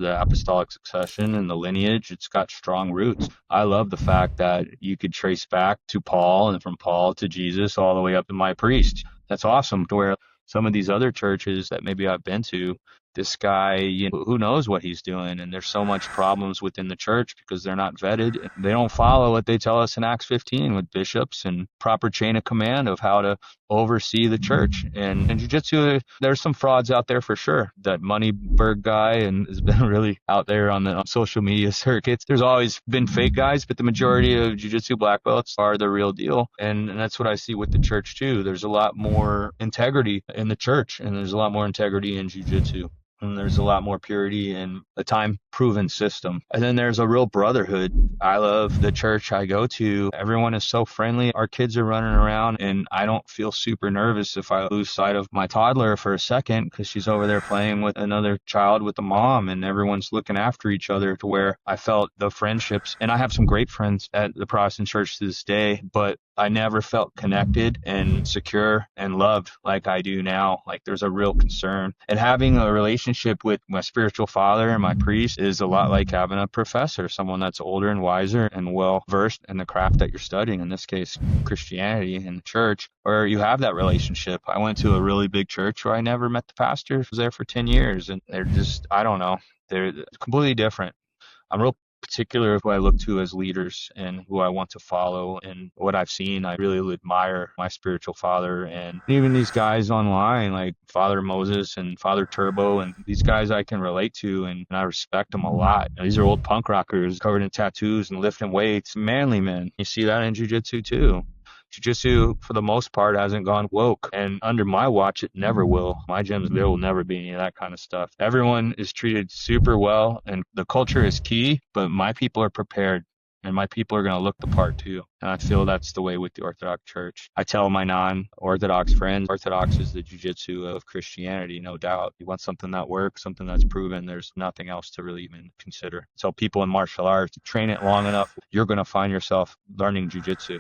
the apostolic succession and the lineage. It's got strong roots. I love the fact that you could trace back to Paul and from Paul to Jesus all the way up to my priest. That's awesome. To where some of these other churches that maybe I've been to, this guy, who knows what he's doing? And there's so much problems within the church because they're not vetted. They don't follow what they tell us in Acts 15 with bishops and proper chain of command of how to oversee the church. And in jiu-jitsu, there's some frauds out there for sure. That Moneyberg guy and has been really out there on the social media circuits. There's always been fake guys, but the majority of jiu-jitsu black belts are the real deal. And that's what I see with the church too. There's a lot more integrity in the church, and there's a lot more integrity in jiu-jitsu. And there's a lot more purity in a time-proven system. And then there's a real brotherhood. I love the church I go to. Everyone is so friendly. Our kids are running around, and I don't feel super nervous if I lose sight of my toddler for a second because she's over there playing with another child with the mom, and everyone's looking after each other, to where I felt the friendships. And I have some great friends at the Protestant church to this day, but I never felt connected and secure and loved like I do now. Like, there's a real concern. And having a relationship with my spiritual father and my priest is a lot like having a professor, someone that's older and wiser and well versed in the craft that you're studying, in this case, Christianity and the church, where you have that relationship. I went to a really big church where I never met the pastor. I was there for 10 years, and they're just, I don't know, they're completely different. I'm real particular of who I look to as leaders and who I want to follow. And what I've seen, I really admire my spiritual father, and even these guys online like Father Moses and Father Turbo, and these guys I can relate to, and I respect them a lot. These are old punk rockers covered in tattoos and lifting weights, manly men. You see that in jiu-jitsu too. Jiu-jitsu, for the most part, hasn't gone woke, and under my watch, it never will. My gyms, there will never be any of that kind of stuff. Everyone is treated super well, and the culture is key, but my people are prepared, and my people are going to look the part too. And I feel that's the way with the Orthodox Church. I tell my non-Orthodox friends, Orthodox is the Jiu-Jitsu of Christianity, no doubt. You want something that works, something that's proven, there's nothing else to really even consider. So people in martial arts, train it long enough, you're going to find yourself learning Jiu-Jitsu.